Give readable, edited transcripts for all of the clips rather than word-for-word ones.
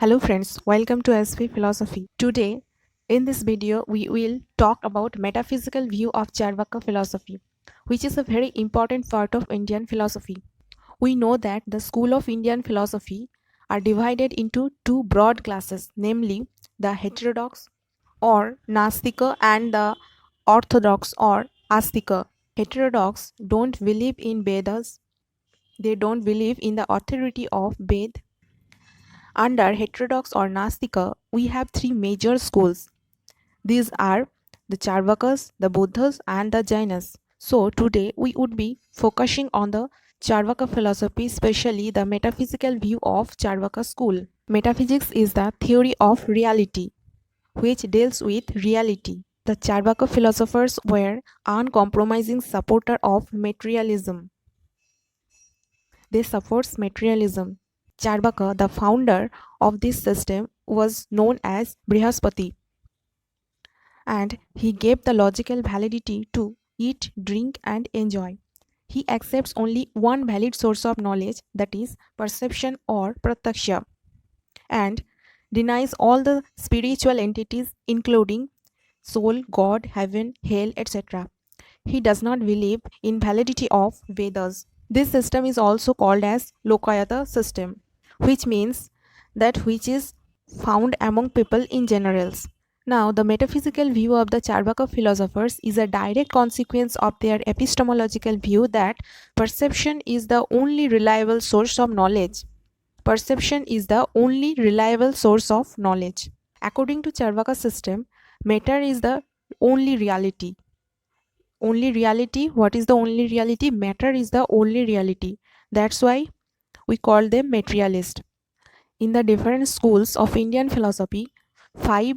Hello friends, welcome to SV Philosophy. Today, in this video, we will talk about metaphysical view of Charvaka Philosophy, which is a very important part of Indian philosophy. We know that the school of Indian philosophy are divided into two broad classes, namely the heterodox or Nastika and the orthodox or Astika. Heterodox don't believe in Vedas, they don't believe in the authority of Ved. Under heterodox or Nastika, we have three major schools. These are the Charvakas, the Buddhas, and the Jainas. So today we would be focusing on the Charvaka philosophy, especially the metaphysical view of Charvaka school. Metaphysics is the theory of reality, which deals with reality. The Charvaka philosophers were uncompromising supporter of materialism. They supports materialism. Charvaka, the founder of this system, was known as Brihaspati, and he gave the logical validity to eat, drink, and enjoy. He accepts only one valid source of knowledge, that is, perception or pratyaksha, and denies all the spiritual entities, including soul, God, heaven, hell, etc. He does not believe in validity of Vedas. This system is also called as Lokayata system, which means that which is found among people in generals. Now, the metaphysical view of the Charvaka philosophers is a direct consequence of their epistemological view that perception is the only reliable source of knowledge. Perception is the only reliable source of knowledge. According to Charvaka system, matter is the only reality. Only reality. What is the only reality? Matter is the only reality. That's why we call them materialist. In the different schools of Indian philosophy, five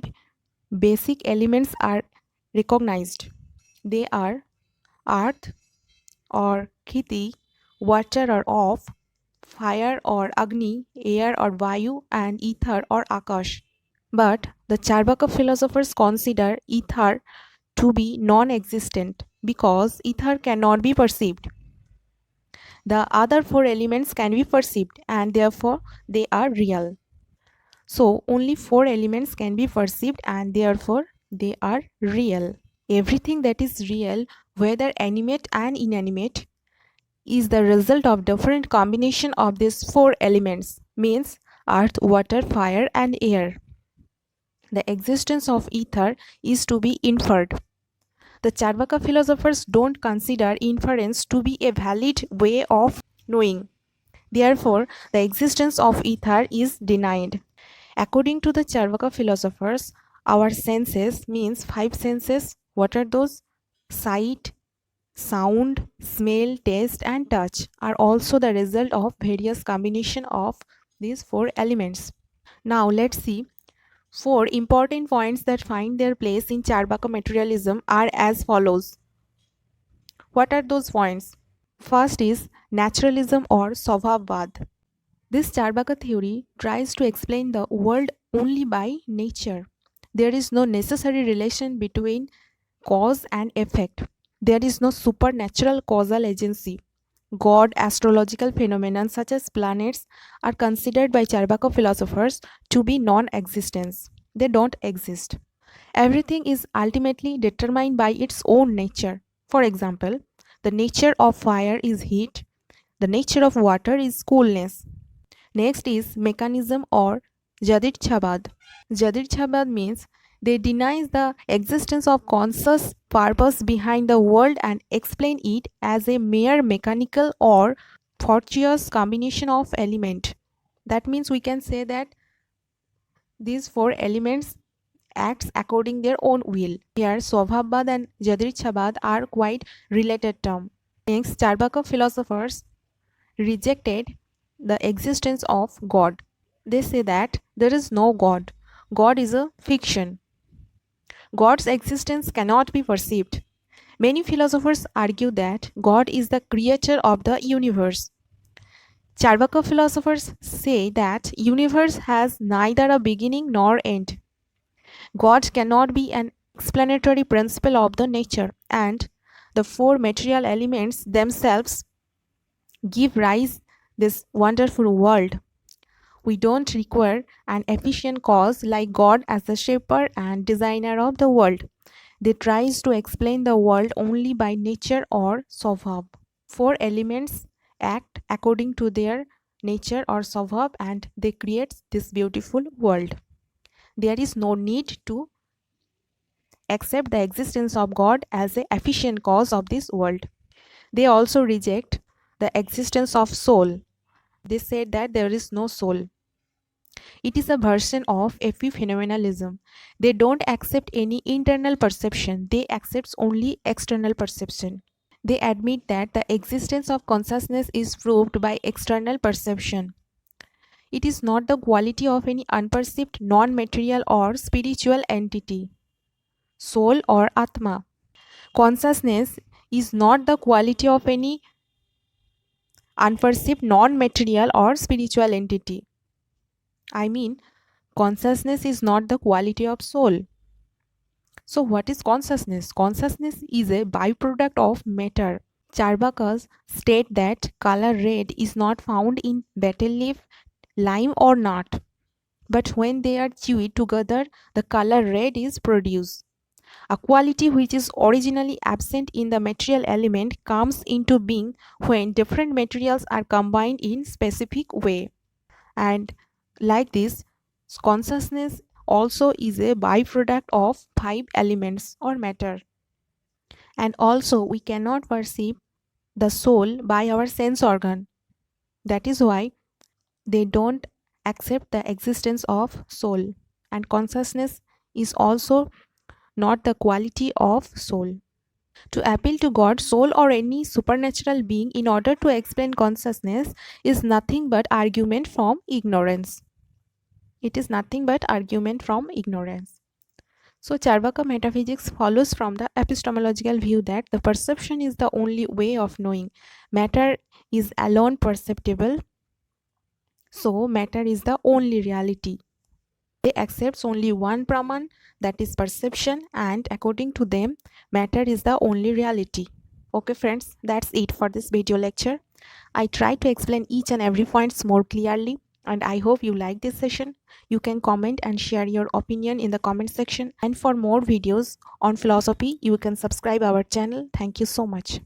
basic elements are recognized. They are earth or khiti, water or off, fire or agni, air or vayu, and ether or akash. But the Charvaka philosophers consider ether to be non-existent because ether cannot be perceived. The other four elements can be perceived and therefore they are real. So only four elements can be perceived and therefore they are real. Everything that is real, whether animate and inanimate, is the result of different combination of these four elements, means earth, water, fire, and air. The existence of ether is to be inferred. The Charvaka philosophers don't consider inference to be a valid way of knowing. Therefore, the existence of ether is denied. According to the Charvaka philosophers, our senses, means five senses, what are those? Sight, sound, smell, taste, and touch, are also the result of various combination of these four elements. Now let's see. Four important points that find their place in Cārvāka materialism are as follows. What are those points? First is naturalism or Svabhavad. This Cārvāka theory tries to explain the world only by nature. There is no necessary relation between cause and effect. There is no supernatural causal agency. God, astrological phenomena such as planets are considered by Cārvāka philosophers to be non-existence. They don't exist. Everything is ultimately determined by its own nature. For example, the nature of fire is heat, the nature of water is coolness. Next is mechanism or darshan. Darshan means they deny the existence of conscious purpose behind the world and explain it as a mere mechanical or fortuitous combination of elements. That means we can say that these four elements acts according their own will. Here, Svabhavad and darshan are quite related terms. Next, Cārvāka philosophers rejected the existence of God. They say that there is no God. God is a fiction. God's existence cannot be perceived. Many philosophers argue that God is the creator of the universe. Cārvāka philosophers say that universe has neither a beginning nor end. God cannot be an explanatory principle of the nature, and the four material elements themselves give rise this wonderful world. We don't require an efficient cause like God as the shaper and designer of the world. They tries to explain the world only by nature or svabhav. Four elements act according to their nature or svabhav and they create this beautiful world. There is no need to accept the existence of God as the efficient cause of this world. They also reject the existence of soul. They said that there is no soul. It is a version of epiphenomenalism. They don't accept any internal perception. They accept only external perception. They admit that the existence of consciousness is proved by external perception. It is not the quality of any unperceived, non-material or spiritual entity, soul or atma. Consciousness is not the quality of any unperceived, non-material or spiritual entity. I mean, consciousness is not the quality of soul. So what is consciousness? Consciousness is a byproduct of matter. Charvakas state that color red is not found in betel leaf, lime or nut. But when they are chewed together, the color red is produced. A quality which is originally absent in the material element comes into being when different materials are combined in specific way. And like this, consciousness also is a byproduct of five elements or matter. And also we cannot perceive the soul by our sense organ. That is why they don't accept the existence of soul. And consciousness is also not the quality of soul. To appeal to God, soul or any supernatural being in order to explain consciousness is nothing but argument from ignorance. It is nothing but argument from ignorance. So Cārvāka Metaphysics follows from the epistemological view that the perception is the only way of knowing. Matter is alone perceptible, so matter is the only reality. They accept only one Praman, that is perception, and according to them, matter is the only reality. Okay friends, that's it for this video lecture. I tried to explain each and every points more clearly and I hope you like this session. You can comment and share your opinion in the comment section, and for more videos on philosophy, you can subscribe our channel. Thank you so much.